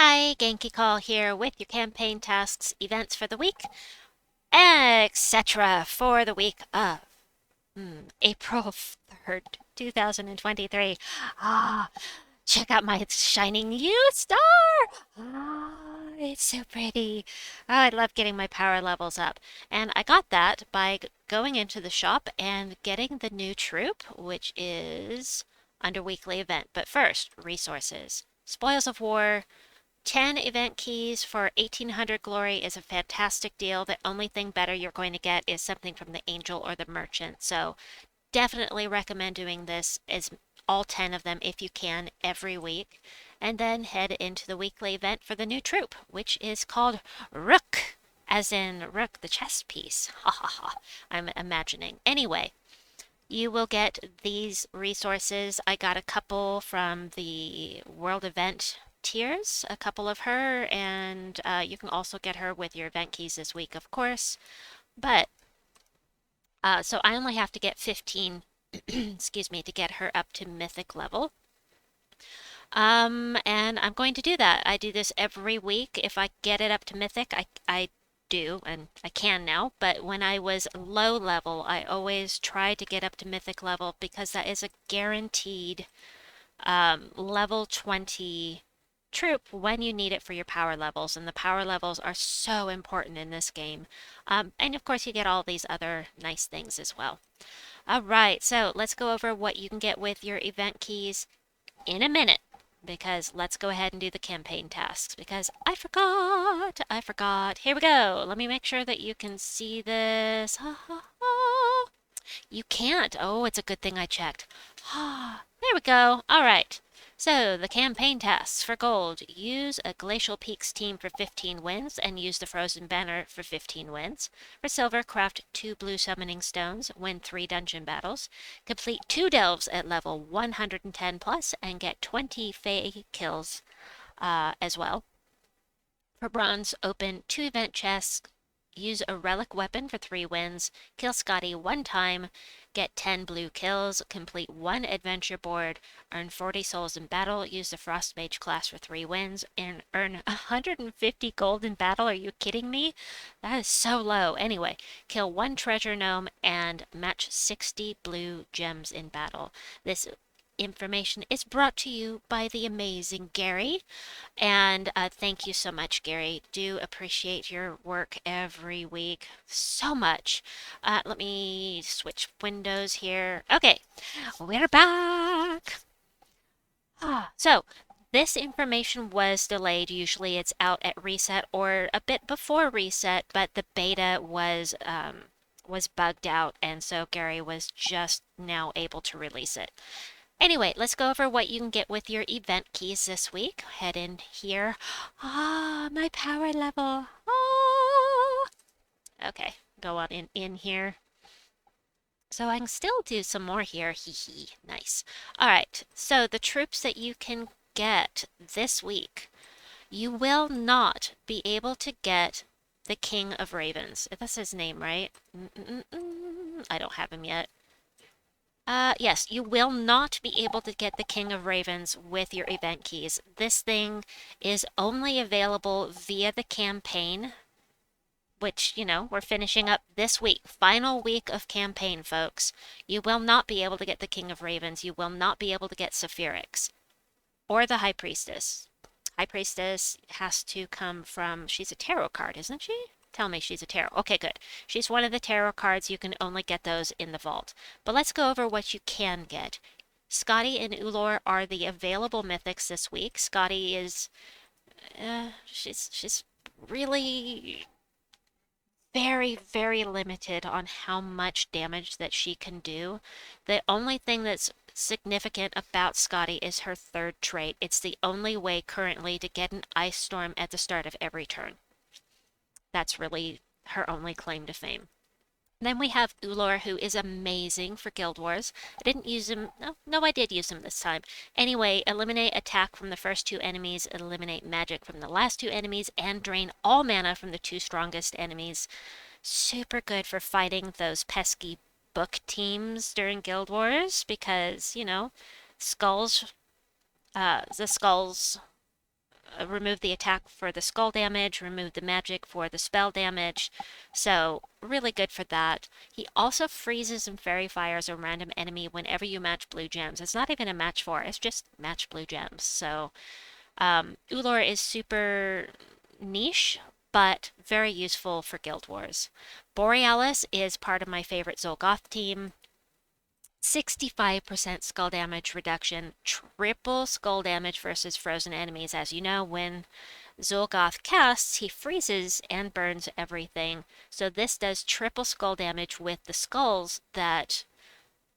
Hi, Genki Call here with your campaign tasks, events for the week, etc. for the week of April 3rd, 2023. Ah, check out my shining new star! It's so pretty. I love getting my power levels up. And I got that by going into the shop and getting the new troop, which is under weekly event. But first, resources. Spoils of War, 10 event keys for 1800 glory is a fantastic deal. The only thing better you're going to get is something from the angel or the merchant. So definitely recommend doing this as all 10 of them if you can every week. And then head into the weekly event for the new troop, which is called Rook, as in Rook the chess piece. Ha ha ha. I'm imagining. Anyway, you will get these resources. I got a couple from the World Event tiers, a couple of her, and you can also get her with your event keys this week, of course. But, so I only have to get 15, excuse me, to get her up to mythic level. And I'm going to do that. I do this every week. If I get it up to mythic, I do, and I can now, but when I was low level, I always tried to get up to mythic level because that is a guaranteed level 20 troop when you need it for your power levels, and the power levels are so important in this game. And of course, you get all these other nice things as well. All right, so let's go over what you can get with your event keys in a minute, because let's go ahead and do the campaign tasks because I forgot. Here we go. Let me make sure that you can see this. Ha, ha, ha. You can't. Oh, it's a good thing I checked. There we go. All right. So, the campaign tasks for gold. Use a Glacial Peaks team for 15 wins and use the Frozen Banner for 15 wins. For silver, craft 2 blue summoning stones, win 3 dungeon battles. Complete 2 delves at level 110 plus and get 20 Fae kills as well. For bronze, open 2 event chests, use a relic weapon for 3 wins, kill Scotty 1 time, get 10 blue kills, complete 1 adventure board, earn 40 souls in battle, use the Frost Mage class for 3 wins, and earn 150 gold in battle. Are you kidding me? That is so low. Anyway, kill 1 treasure gnome and match 60 blue gems in battle. This information is brought to you by the amazing Gary. And thank you so much, Gary. Do appreciate your work every week so much. Let me switch windows here. Okay, we're back. So, this information was delayed. Usually it's out at reset or a bit before reset, but the beta was bugged out, and so Gary was just now able to release it. Anyway, let's go over what you can get with your event keys this week. Head in here. My power level. Okay, go on in here. So I can still do some more here. Hee hee. Nice. All right, so the troops that you can get this week. You will not be able to get the King of Ravens. That's his name, right? I don't have him yet. Yes, you will not be able to get the King of Ravens with your event keys. This thing is only available via the campaign, which, we're finishing up this week. Final week of campaign, folks. You will not be able to get the King of Ravens. You will not be able to get Saphirix or the High Priestess. High Priestess has to come from, she's a tarot card, isn't she? Tell me she's a tarot. Okay, good. She's one of the tarot cards. You can only get those in the vault. But let's go over what you can get. Scotty and Ulor are the available mythics this week. Scotty is, she's really very, very limited on how much damage that she can do. The only thing that's significant about Scotty is her third trait. It's the only way currently to get an ice storm at the start of every turn. That's really her only claim to fame. Then we have Ulor, who is amazing for Guild Wars. I didn't use him. No, I did use him this time. Anyway, eliminate attack from the first 2 enemies, eliminate magic from the last 2 enemies, and drain all mana from the 2 strongest enemies. Super good for fighting those pesky book teams during Guild Wars because, skulls, the skulls remove the attack for the skull damage, remove the magic for the spell damage. So, really good for that. He also freezes and fairy fires a random enemy whenever you match blue gems. It's not even a match for, it's just match blue gems. So, Ulor is super niche, but very useful for Guild Wars. Borealis is part of my favorite Zolgoth team. 65% skull damage reduction, triple skull damage versus frozen enemies. As you know, when Zolgoth casts, he freezes and burns everything. So this does triple skull damage with the skulls that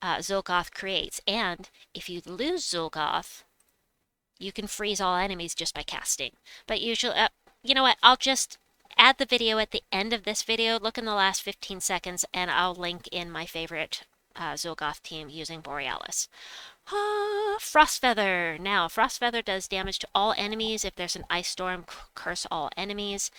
Zolgoth creates. And if you lose Zolgoth, you can freeze all enemies just by casting. But usually, you know what? I'll just add the video at the end of this video. Look in the last 15 seconds, and I'll link in my favorite Zolgoth team using Borealis. Frostfeather. Now, Frostfeather does damage to all enemies. If there's an ice storm, curse all enemies.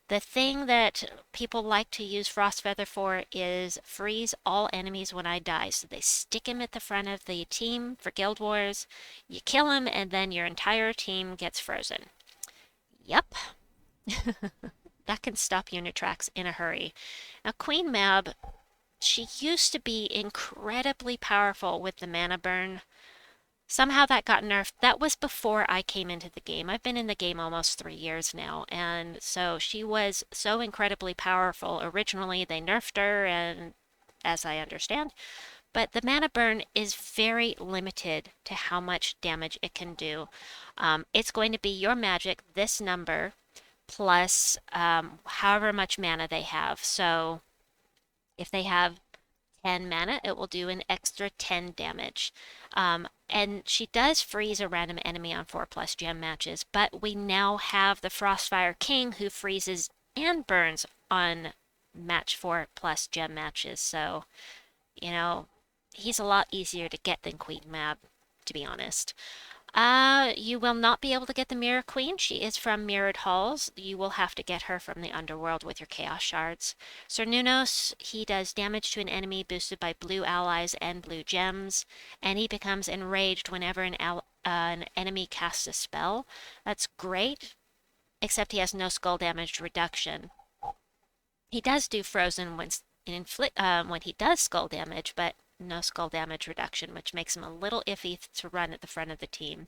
The thing that people like to use Frostfeather for is freeze all enemies when I die. So they stick him at the front of the team for Guild Wars. You kill him, and then your entire team gets frozen. Yep. That can stop you in your tracks in a hurry. Now, Queen Mab, she used to be incredibly powerful with the mana burn. Somehow that got nerfed. That was before I came into the game. I've been in the game almost 3 years now, and so she was so incredibly powerful. Originally, they nerfed her, and as I understand, but the mana burn is very limited to how much damage it can do. It's going to be your magic, this number, plus however much mana they have. So if they have 10 mana, it will do an extra 10 damage. And she does freeze a random enemy on 4+ gem matches, but we now have the Frostfire King who freezes and burns on match 4+ gem matches. So, you know, he's a lot easier to get than Queen Mab, to be honest. You will not be able to get the Mirror Queen. She is from Mirrored Halls. You will have to get her from the Underworld with your Chaos Shards. Sir Nunos, he does damage to an enemy boosted by blue allies and blue gems, and he becomes enraged whenever an enemy casts a spell. That's great, except he has no skull damage reduction. He does do frozen when he does skull damage, but no skull damage reduction, which makes him a little iffy to run at the front of the team.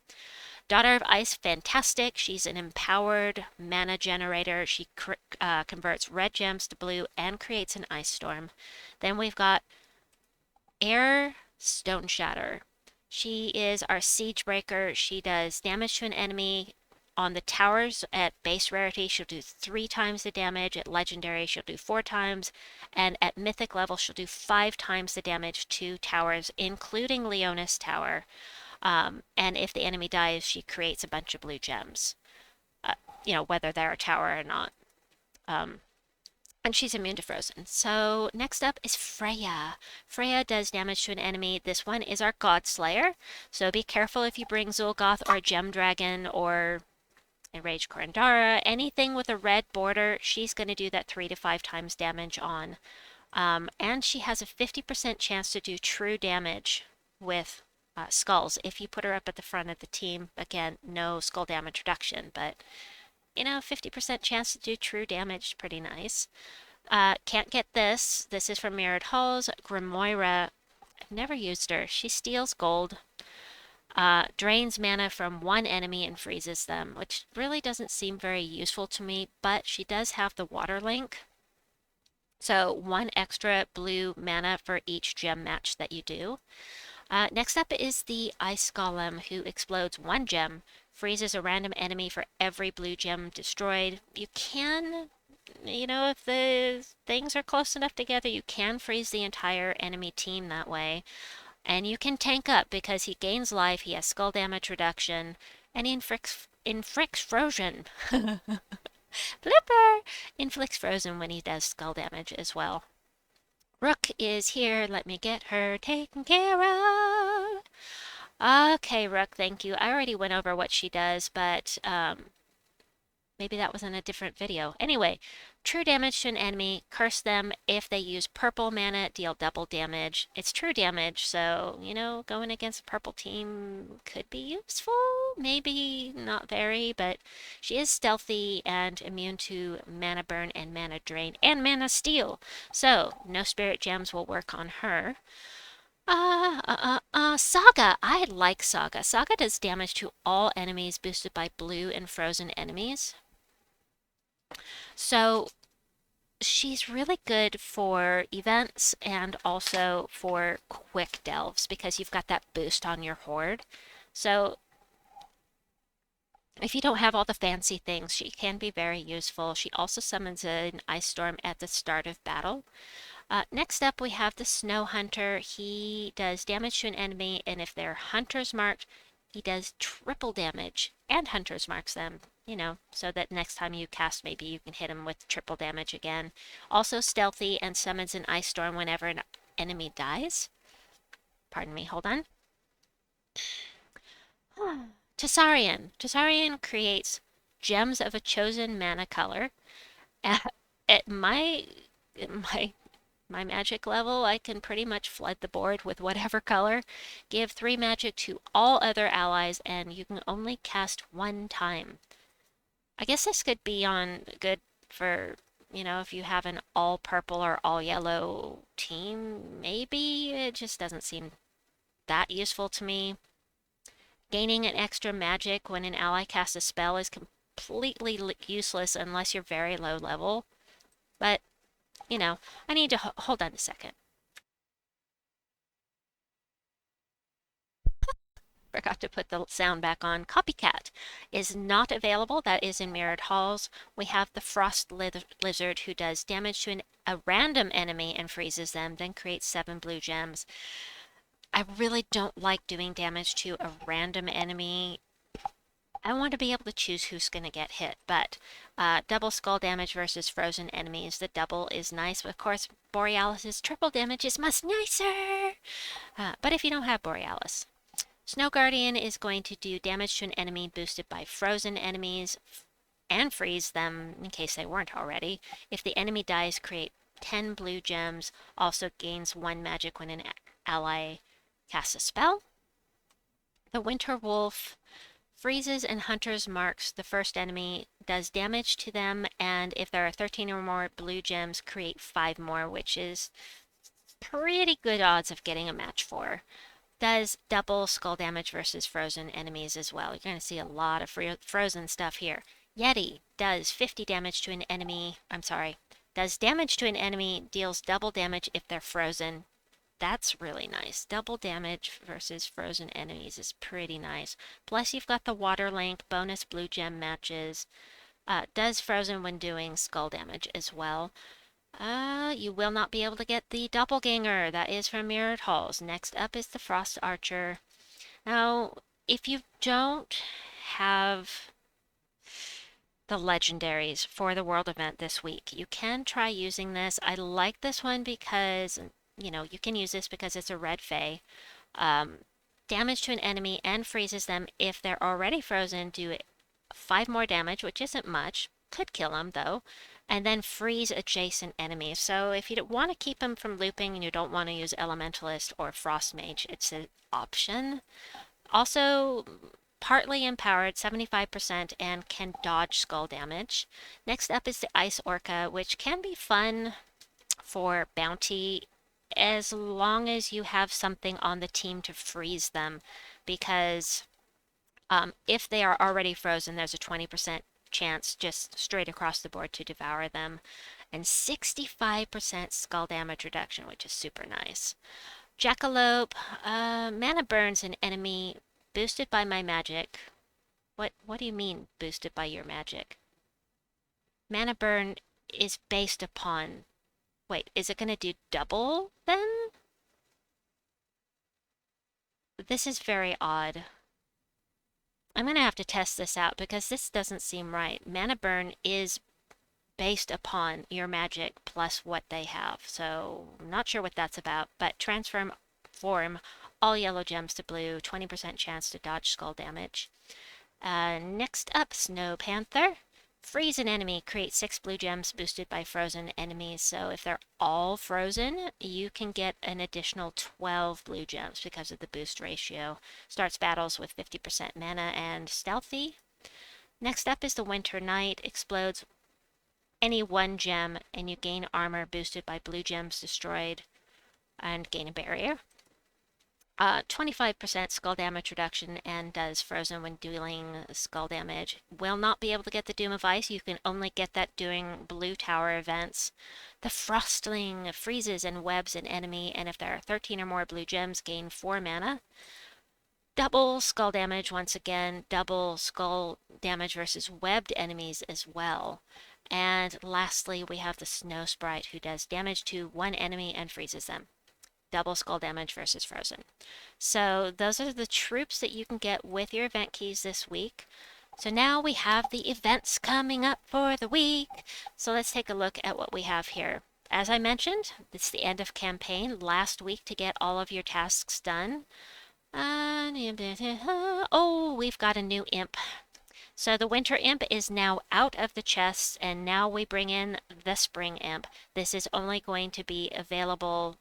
Daughter of Ice, fantastic. She's an empowered mana generator. She converts red gems to blue and creates an ice storm. Then we've got Air Stone Shatter. She is our siege breaker. She does damage to an enemy. On the towers at base rarity, she'll do 3 times the damage. At legendary, she'll do 4 times. And at mythic level, she'll do 5 times the damage to towers, including Leonis Tower. And if the enemy dies, she creates a bunch of blue gems, whether they're a tower or not. And she's immune to frozen. So next up is Freya. Freya does damage to an enemy. This one is our God Slayer. So be careful if you bring Zolgoth or a Gem Dragon or Enraged Korandara, anything with a red border, she's going to do that 3 to 5 times damage on. And she has a 50% chance to do true damage with skulls if you put her up at the front of the team. Again, no skull damage reduction, but 50% chance to do true damage, pretty nice. Can't get this. This is from Mirrored Halls. Grimoira, I've never used her. She steals gold. Drains mana from one enemy and freezes them, which really doesn't seem very useful to me, but she does have the water link. So 1 extra blue mana for each gem match that you do. Next up is the Ice Golem, who explodes 1 gem, freezes a random enemy for every blue gem destroyed. You can, if the things are close enough together, you can freeze the entire enemy team that way. And you can tank up because he gains life, he has skull damage reduction, and he inflicts frozen. Flipper! Inflicts frozen when he does skull damage as well. Rook is here. Let me get her taken care of. Okay, Rook, thank you. I already went over what she does, but maybe that was in a different video. Anyway, true damage to an enemy, curse them. If they use purple mana, deal double damage. It's true damage, so, going against a purple team could be useful. maybe not very, but she is stealthy and immune to mana burn and mana drain and mana steal. So no spirit gems will work on her. Saga. I like Saga. Saga does damage to all enemies boosted by blue and frozen enemies. So she's really good for events and also for quick delves because you've got that boost on your horde. So if you don't have all the fancy things, she can be very useful. She also summons an ice storm at the start of battle. Next up, we have the Snow Hunter. He does damage to an enemy, and if they're Hunter's marked, he does triple damage, and Hunter's marks them, so that next time you cast, maybe you can hit him with triple damage again. Also stealthy and summons an ice storm whenever an enemy dies. Pardon me, hold on. Tessarian. Tessarian creates gems of a chosen mana color. At my magic level, I can pretty much flood the board with whatever color. Give 3 magic to all other allies, and you can only cast 1 time. I guess this could be on good for, if you have an all purple or all yellow team, maybe. It just doesn't seem that useful to me. Gaining an extra magic when an ally casts a spell is completely useless unless you're very low level. But, I need to hold on a second. Forgot to put the sound back on. Copycat is not available. That is in Mirrored Halls. We have the Frost Lizard who does damage to a random enemy and freezes them, then creates 7 blue gems. I really don't like doing damage to a random enemy. I want to be able to choose who's going to get hit, but double skull damage versus frozen enemies. The double is nice, but of course, Borealis' triple damage is much nicer. But if you don't have Borealis, Snow Guardian is going to do damage to an enemy boosted by frozen enemies and freeze them in case they weren't already. If the enemy dies, create 10 blue gems. Also gains 1 magic when an ally casts a spell. The Winter Wolf freezes and hunters marks the first enemy, does damage to them, and if there are 13 or more blue gems, create 5 more, which is pretty good odds of getting a match for. Does double skull damage versus frozen enemies as well. You're going to see a lot of frozen stuff here. Yeti does 50 damage to an enemy. Does damage to an enemy, deals double damage if they're frozen. That's really nice. Double damage versus frozen enemies is pretty nice. Plus you've got the water link, bonus blue gem matches. Does frozen when doing skull damage as well. You will not be able to get the doppelganger. That is from Mirrored Halls. Next up is the Frost Archer. Now, if you don't have the legendaries for the world event this week, you can try using this. I like this one because, you can use this because it's a red fae. Damage to an enemy and freezes them if they're already frozen. Do 5 more damage, which isn't much. Could kill them, though. And then freeze adjacent enemies. So if you want to keep them from looping and you don't want to use Elementalist or Frost Mage, it's an option. Also, partly empowered, 75%, and can dodge skull damage. Next up is the Ice Orca, which can be fun for bounty as long as you have something on the team to freeze them, because if they are already frozen, there's a 20% chance just straight across the board to devour them, and 65% skull damage reduction, which is super nice. Jackalope, mana burns an enemy boosted by my magic. What do you mean boosted by your magic? Mana burn is based upon... Wait, is it going to do double then? This is very odd. I'm going to have to test this out because this doesn't seem right. Mana burn is based upon your magic plus what they have. So I'm not sure what that's about, but transform form all yellow gems to blue, 20% chance to dodge skull damage. Next up, Snow Panther. Freeze an enemy, create 6 blue gems boosted by frozen enemies. So if they're all frozen, you can get an additional 12 blue gems because of the boost ratio. Starts battles with 50% mana and stealthy. Next up is the Winter Knight. Explodes any 1 gem and you gain armor boosted by blue gems destroyed and gain a barrier. 25% skull damage reduction and does frozen when dealing skull damage. Will not be able to get the Doom of Ice. You can only get that during blue tower events. The Frostling freezes and webs an enemy, and if there are 13 or more blue gems, gain 4 mana. Double skull damage once again, double skull damage versus webbed enemies as well. And lastly, we have the Snow Sprite who does damage to 1 enemy and freezes them. Double skull damage versus frozen. So those are the troops that you can get with your event keys this week. So now we have the events coming up for the week. So let's take a look at what we have here. As I mentioned, it's the end of campaign, last week to get all of your tasks done. Oh, we've got a new imp. So the winter imp is now out of the chests, and now we bring in the spring imp. This is only going to be available,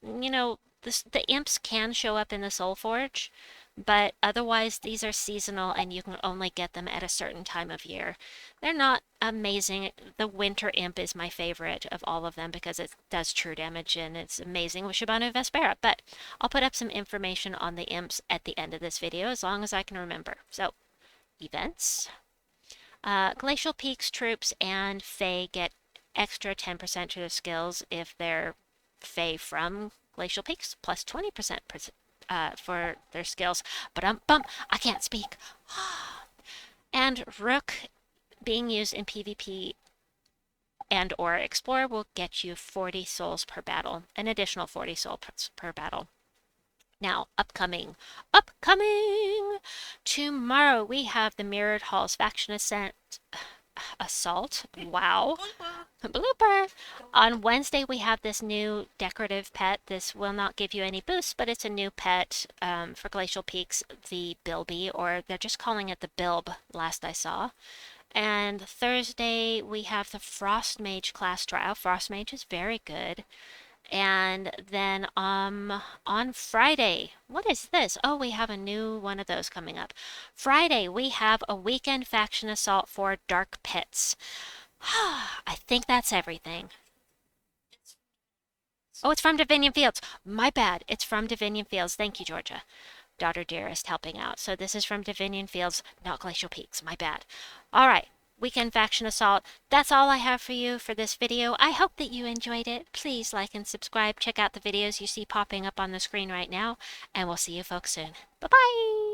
you know, the imps can show up in the Soul Forge, but otherwise these are seasonal and you can only get them at a certain time of year. They're not amazing. The winter imp is my favorite of all of them because it does true damage and it's amazing with Shabanu Vespera, but I'll put up some information on the imps at the end of this video as long as I can remember. So, events. Glacial Peaks troops and Fae get extra 10% to their skills if they're Fae from Glacial Peaks, plus 20% for their skills. But I can't speak. And Rook being used in PvP and or Explorer will get you 40 souls per battle, an additional 40 souls per battle. Now, upcoming! Tomorrow we have the Mirrored Halls Faction Assault. Wow. Blooper! On Wednesday, we have this new decorative pet. This will not give you any boosts, but it's a new pet for Glacial Peaks, the Bilby, or they're just calling it the Bilb, last I saw. And Thursday, we have the Frost Mage class trial. Frost Mage is very good. And then on Friday, what is this? Oh, we have a new one of those coming up. Friday, we have a weekend faction assault for Dark Pits. I think that's everything. Oh, it's from Divinium Fields. My bad. It's from Divinium Fields. Thank you, Georgia. Daughter Dearest helping out. So this is from Divinium Fields, not Glacial Peaks. My bad. All right. Weekend Faction Assault. That's all I have for you for this video. I hope that you enjoyed it. Please like and subscribe. Check out the videos you see popping up on the screen right now. And we'll see you folks soon. Bye-bye!